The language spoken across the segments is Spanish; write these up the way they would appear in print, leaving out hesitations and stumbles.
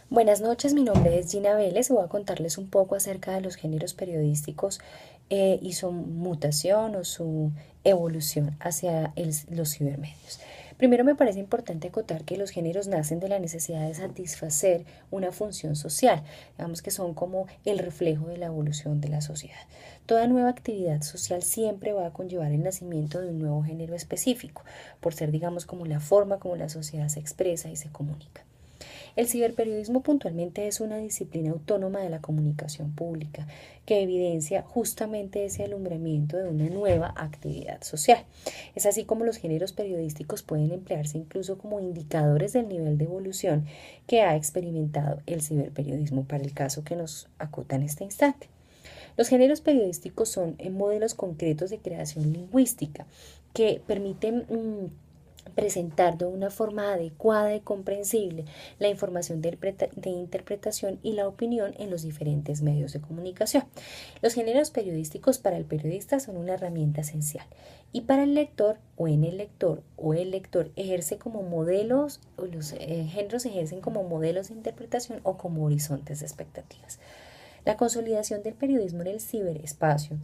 Buenas noches, mi nombre es Gina Vélez y voy a contarles un poco acerca de los géneros periodísticos y su mutación o su evolución hacia los cibermedios. Primero me parece importante acotar que los géneros nacen de la necesidad de satisfacer una función social, digamos que son como el reflejo de la evolución de la sociedad. Toda nueva actividad social siempre va a conllevar el nacimiento de un nuevo género específico, por ser digamos como la forma como la sociedad se expresa y se comunica. El ciberperiodismo puntualmente es una disciplina autónoma de la comunicación pública que evidencia justamente ese alumbramiento de una nueva actividad social. Es así como los géneros periodísticos pueden emplearse incluso como indicadores del nivel de evolución que ha experimentado el ciberperiodismo para el caso que nos acota en este instante. Los géneros periodísticos son modelos concretos de creación lingüística que permiten presentar de una forma adecuada y comprensible la información de interpretación y la opinión en los diferentes medios de comunicación. Los géneros periodísticos para el periodista son una herramienta esencial y para el lector o el lector ejerce como modelos o los géneros ejercen como modelos de interpretación o como horizontes de expectativas. La consolidación del periodismo en el ciberespacio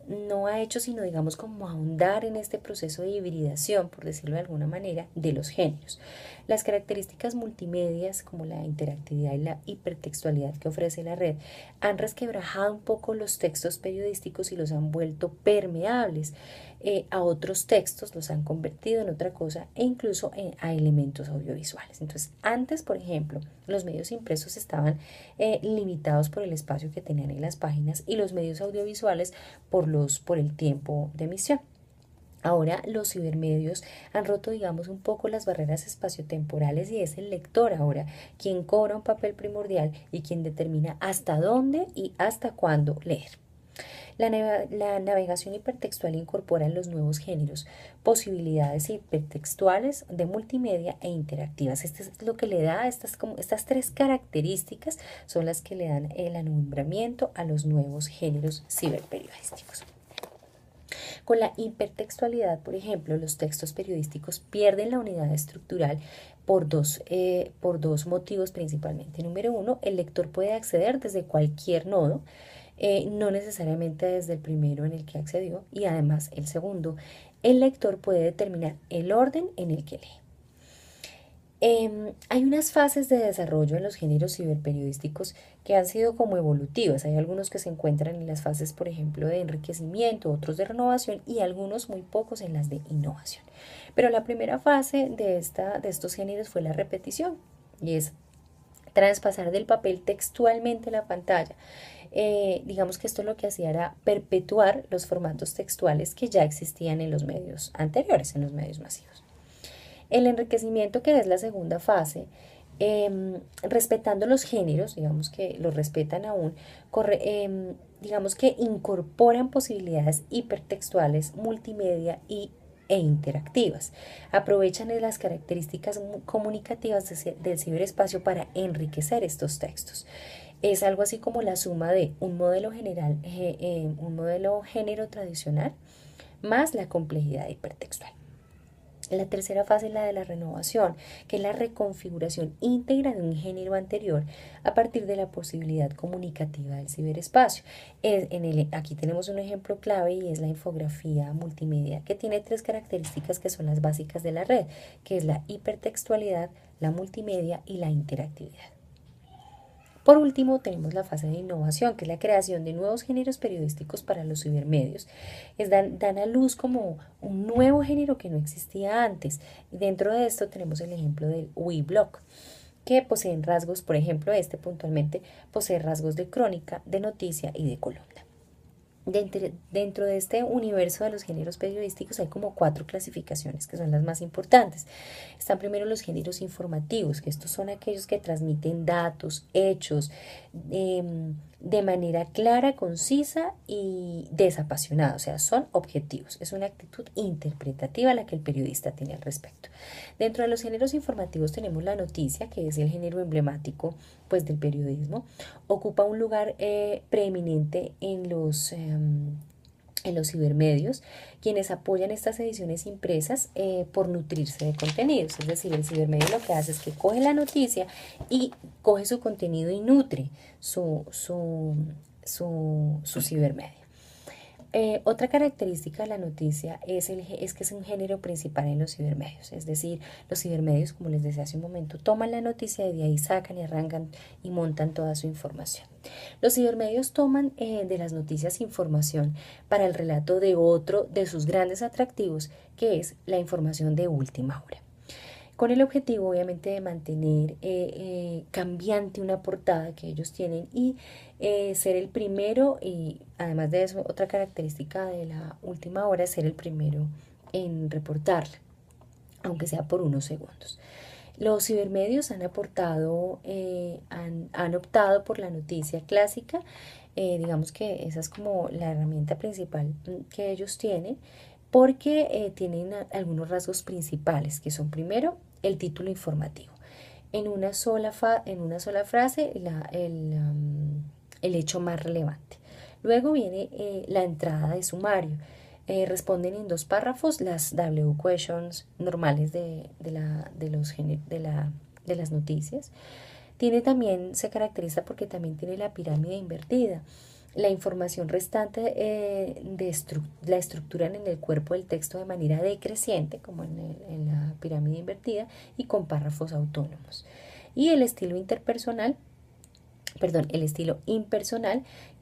no ha hecho sino, digamos, como ahondar en este proceso de hibridación, por decirlo de alguna manera, de los géneros. Las características multimedias, como la interactividad y la hipertextualidad que ofrece la red, han resquebrajado un poco los textos periodísticos y los han vuelto permeables a otros textos, los han convertido en otra cosa e incluso a elementos audiovisuales. Entonces, antes, por ejemplo, los medios impresos estaban limitados por el espacio que tenían en las páginas y los medios audiovisuales por el tiempo de emisión. Ahora los cibermedios han roto, digamos, un poco las barreras espaciotemporales y es el lector ahora quien cobra un papel primordial y quien determina hasta dónde y hasta cuándo leer. La navegación hipertextual incorpora en los nuevos géneros posibilidades hipertextuales de multimedia e interactivas. Este es lo que le da estas tres características son las que le dan el alumbramiento a los nuevos géneros ciberperiodísticos. Con la hipertextualidad, por ejemplo, los textos periodísticos pierden la unidad estructural por dos motivos principalmente. Número uno, el lector puede acceder desde cualquier nodo, no necesariamente desde el primero en el que accedió, y además el segundo, el lector puede determinar el orden en el que lee. Hay unas fases de desarrollo en los géneros ciberperiodísticos que han sido como evolutivas. Hay algunos que se encuentran en las fases, por ejemplo, de enriquecimiento, otros de renovación y algunos muy pocos en las de innovación. Pero la primera fase de estos géneros fue la repetición y es traspasar del papel textualmente a la pantalla. Digamos que esto lo que hacía era perpetuar los formatos textuales que ya existían en los medios anteriores, en los medios masivos. El enriquecimiento, que es la segunda fase, respetando los géneros, digamos que los respetan aún, digamos que incorporan posibilidades hipertextuales, multimedia e interactivas. Aprovechan las características comunicativas del ciberespacio para enriquecer estos textos. Es algo así como la suma de un modelo género tradicional más la complejidad hipertextual. La tercera fase es la de la renovación, que es la reconfiguración íntegra de un género anterior a partir de la posibilidad comunicativa del ciberespacio. Aquí tenemos un ejemplo clave y es la infografía multimedia, que tiene tres características que son las básicas de la red, que es la hipertextualidad, la multimedia y la interactividad. Por último, tenemos la fase de innovación, que es la creación de nuevos géneros periodísticos para los cibermedios. Dan a luz como un nuevo género que no existía antes. Y dentro de esto tenemos el ejemplo del weblog, que poseen rasgos, por ejemplo, este puntualmente posee rasgos de crónica, de noticia y de columna. Dentro de este universo de los géneros periodísticos hay como cuatro clasificaciones que son las más importantes. Están primero los géneros informativos, que estos son aquellos que transmiten datos, hechos, de manera clara, concisa y desapasionada, o sea, son objetivos. Es una actitud interpretativa la que el periodista tiene al respecto. Dentro de los géneros informativos tenemos la noticia, que es el género emblemático pues, del periodismo. Ocupa un lugar preeminente en los cibermedios, quienes apoyan estas ediciones impresas por nutrirse de contenidos. Es decir, el cibermedio lo que hace es que coge la noticia y coge su contenido y nutre su cibermedio. Otra característica de la noticia es que es un género principal en los cibermedios, es decir, los cibermedios, como les decía hace un momento, toman la noticia y de ahí sacan y arrancan y montan toda su información. Los cibermedios toman de las noticias información para el relato de otro de sus grandes atractivos, que es la información de última hora, con el objetivo obviamente de mantener cambiante una portada que ellos tienen y ser el primero, y además de eso otra característica de la última hora es ser el primero en reportarla, aunque sea por unos segundos. Los cibermedios han optado por la noticia clásica, digamos que esa es como la herramienta principal que ellos tienen, porque tienen algunos rasgos principales, que son primero el título informativo. En una sola frase el hecho más relevante. Luego viene la entrada de sumario. Responden en 2 párrafos las W questions normales de las noticias. Se caracteriza porque también tiene la pirámide invertida. La información restante la estructuran en el cuerpo del texto de manera decreciente, como en la pirámide invertida, y con párrafos autónomos. Y el estilo impersonal,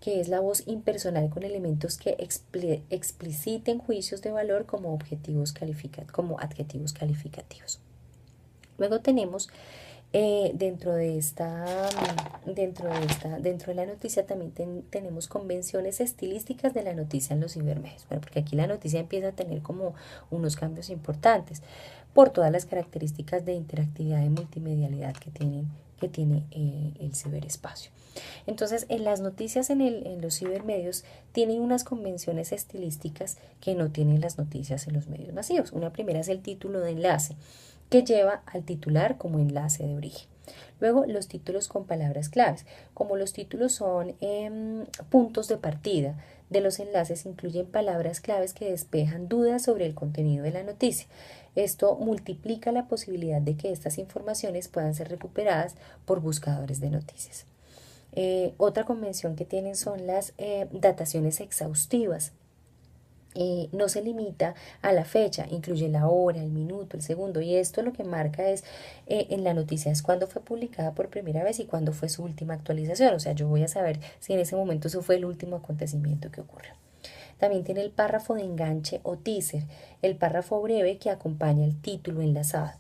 que es la voz impersonal con elementos que expliciten juicios de valor como adjetivos calificativos. Luego tenemos dentro de la noticia también tenemos convenciones estilísticas de la noticia en los cibermedios. Bueno, porque aquí la noticia empieza a tener como unos cambios importantes por todas las características de interactividad y multimedialidad que tiene el ciberespacio. Entonces, en las noticias en los cibermedios tienen unas convenciones estilísticas que no tienen las noticias en los medios masivos. Una primera es el título de enlace, que lleva al titular como enlace de origen. Luego, los títulos con palabras claves. Como los títulos son puntos de partida de los enlaces, incluyen palabras claves que despejan dudas sobre el contenido de la noticia. Esto multiplica la posibilidad de que estas informaciones puedan ser recuperadas por buscadores de noticias. Otra convención que tienen son las dataciones exhaustivas. No se limita a la fecha, incluye la hora, el minuto, el segundo, y esto lo que marca es en la noticia es cuándo fue publicada por primera vez y cuándo fue su última actualización. O sea, yo voy a saber si en ese momento eso fue el último acontecimiento que ocurrió. También tiene el párrafo de enganche o teaser, el párrafo breve que acompaña el título enlazado.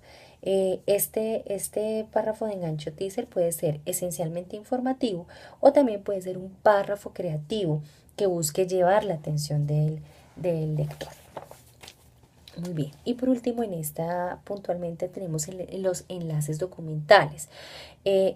Este párrafo de enganche o teaser puede ser esencialmente informativo o también puede ser un párrafo creativo que busque llevar la atención del lector. Muy bien, y por último en esta puntualmente tenemos los enlaces documentales.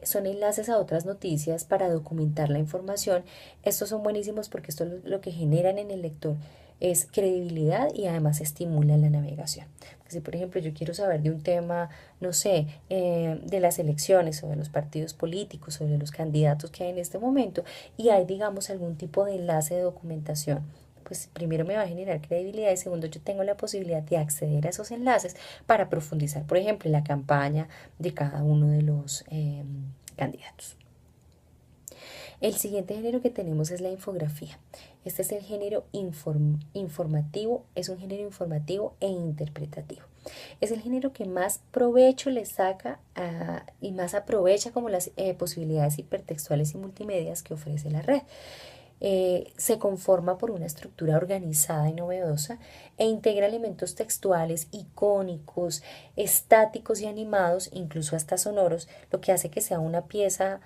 Son enlaces a otras noticias para documentar la información. Estos son buenísimos porque esto lo que generan en el lector es credibilidad y además estimulan la navegación. Si por ejemplo yo quiero saber de un tema, no sé, de las elecciones o de los partidos políticos o de los candidatos que hay en este momento y hay digamos algún tipo de enlace de documentación, pues primero me va a generar credibilidad y segundo yo tengo la posibilidad de acceder a esos enlaces para profundizar, por ejemplo, en la campaña de cada uno de los candidatos. El siguiente género que tenemos es la infografía. Este es el género informativo, es un género informativo e interpretativo. Es el género que más provecho le saca y más aprovecha como las posibilidades hipertextuales y multimedias que ofrece la red. Se conforma por una estructura organizada y novedosa e integra elementos textuales, icónicos, estáticos y animados, incluso hasta sonoros, lo que hace que sea una pieza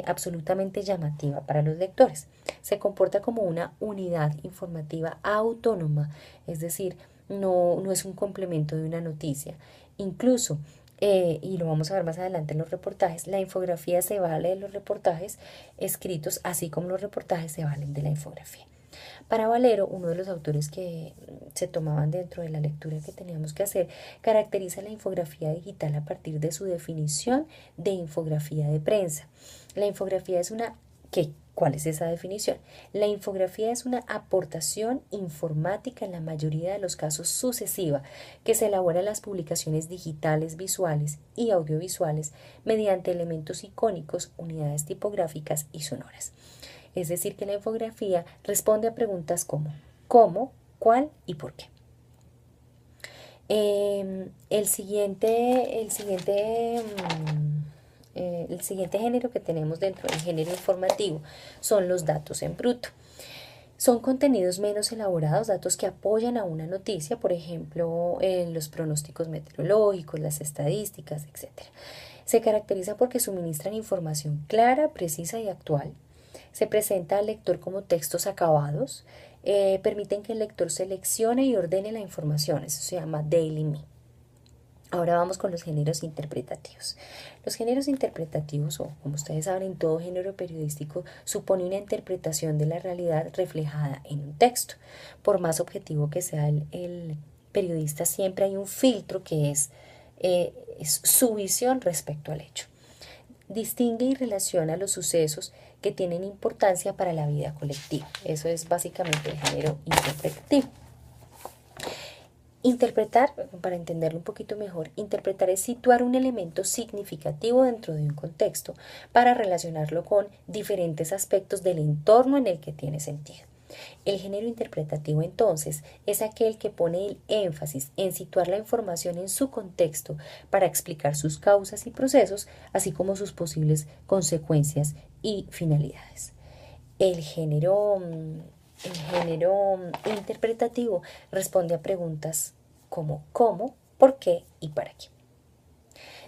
absolutamente llamativa para los lectores. Se comporta como una unidad informativa autónoma, es decir, no es un complemento de una noticia. Incluso y lo vamos a ver más adelante en los reportajes, la infografía se vale de los reportajes escritos, así como los reportajes se valen de la infografía. Para Valero, uno de los autores que se tomaban dentro de la lectura que teníamos que hacer, caracteriza la infografía digital a partir de su definición de infografía de prensa. La infografía es una ¿Cuál es esa definición? La infografía es una aportación informática en la mayoría de los casos sucesiva que se elabora en las publicaciones digitales, visuales y audiovisuales mediante elementos icónicos, unidades tipográficas y sonoras. Es decir, que la infografía responde a preguntas como ¿cómo?, ¿cuál? ¿Y por qué? El siguiente género que tenemos dentro del género informativo son los datos en bruto. Son contenidos menos elaborados, datos que apoyan a una noticia, por ejemplo, los pronósticos meteorológicos, las estadísticas, etc. Se caracteriza porque suministran información clara, precisa y actual. Se presenta al lector como textos acabados, permiten que el lector seleccione y ordene la información, eso se llama Daily Me. Ahora vamos con los géneros interpretativos. Los géneros interpretativos, o como ustedes saben, todo género periodístico supone una interpretación de la realidad reflejada en un texto. Por más objetivo que sea el periodista, siempre hay un filtro que es su visión respecto al hecho. Distingue y relaciona los sucesos que tienen importancia para la vida colectiva. Eso es básicamente el género interpretativo. Interpretar, para entenderlo un poquito mejor, interpretar es situar un elemento significativo dentro de un contexto para relacionarlo con diferentes aspectos del entorno en el que tiene sentido. El género interpretativo, entonces, es aquel que pone el énfasis en situar la información en su contexto para explicar sus causas y procesos, así como sus posibles consecuencias y finalidades. El género, interpretativo responde a preguntas como ¿cómo?, ¿por qué? Y ¿para qué?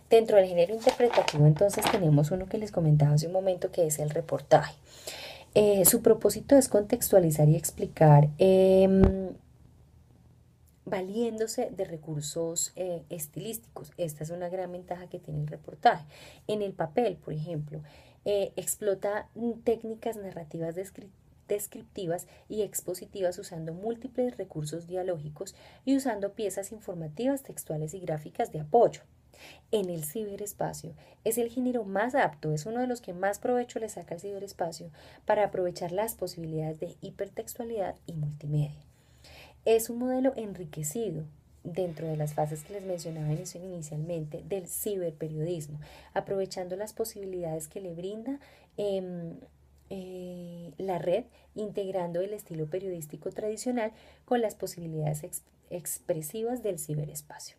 Dentro del género interpretativo, entonces, tenemos uno que les comentaba hace un momento, que es el reportaje. Su propósito es contextualizar y explicar valiéndose de recursos estilísticos. Esta es una gran ventaja que tiene el reportaje. En el papel, por ejemplo, explota técnicas narrativas descriptivas y expositivas usando múltiples recursos dialógicos y usando piezas informativas, textuales y gráficas de apoyo. En el ciberespacio es el género más apto, es uno de los que más provecho le saca al ciberespacio para aprovechar las posibilidades de hipertextualidad y multimedia. Es un modelo enriquecido dentro de las fases que les mencionaba inicialmente del ciberperiodismo, aprovechando las posibilidades que le brinda la red, integrando el estilo periodístico tradicional con las posibilidades expresivas del ciberespacio.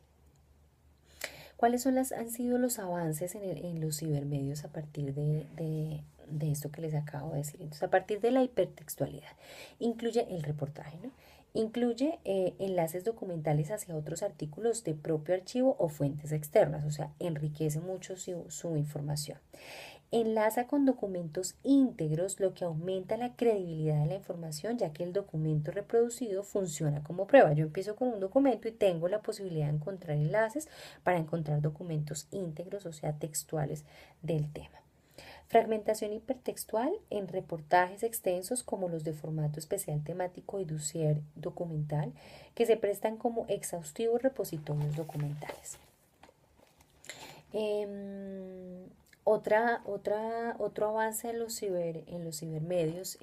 ¿Cuáles han sido los avances en los cibermedios a partir de esto que les acabo de decir? Entonces, a partir de la hipertextualidad, incluye el reportaje, ¿no? Incluye enlaces documentales hacia otros artículos de propio archivo o fuentes externas, o sea, enriquece mucho su información. Enlaza con documentos íntegros, lo que aumenta la credibilidad de la información, ya que el documento reproducido funciona como prueba. Yo empiezo con un documento y tengo la posibilidad de encontrar enlaces para encontrar documentos íntegros, o sea, textuales del tema. Fragmentación hipertextual en reportajes extensos como los de formato especial temático y dossier documental, que se prestan como exhaustivos repositorios documentales. Otro avance en los cibermedios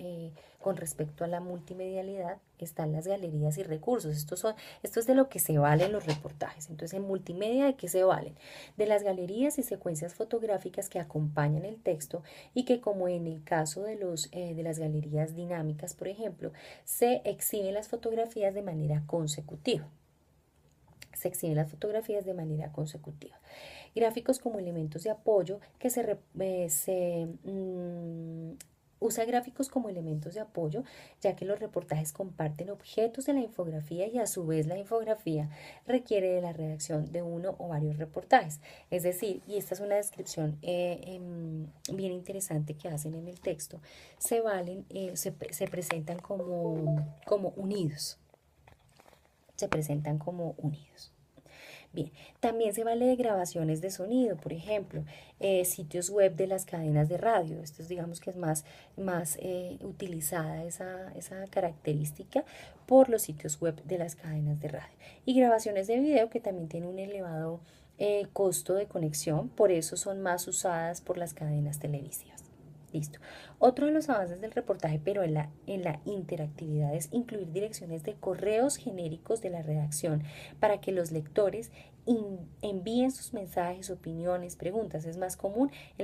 con respecto a la multimedialidad están las galerías y recursos. Esto es de lo que se valen los reportajes. Entonces, en multimedia, ¿de qué se valen? De las galerías y secuencias fotográficas que acompañan el texto y que, como en el caso de las galerías dinámicas, por ejemplo, se exhiben las fotografías de manera consecutiva. Gráficos como elementos de apoyo usa gráficos como elementos de apoyo, ya que los reportajes comparten objetos de la infografía y a su vez la infografía requiere de la redacción de uno o varios reportajes. Es decir, y esta es una descripción bien interesante que hacen en el texto, se presentan como unidos. Se presentan como unidos. Bien, también se vale de grabaciones de sonido, por ejemplo, sitios web de las cadenas de radio. Esto es, digamos que es más utilizada esa característica por los sitios web de las cadenas de radio. Y grabaciones de video que también tienen un elevado costo de conexión, por eso son más usadas por las cadenas televisivas. Listo. Otro de los avances del reportaje, pero en la interactividad, es incluir direcciones de correos genéricos de la redacción para que los lectores envíen sus mensajes, opiniones, preguntas. Es más común en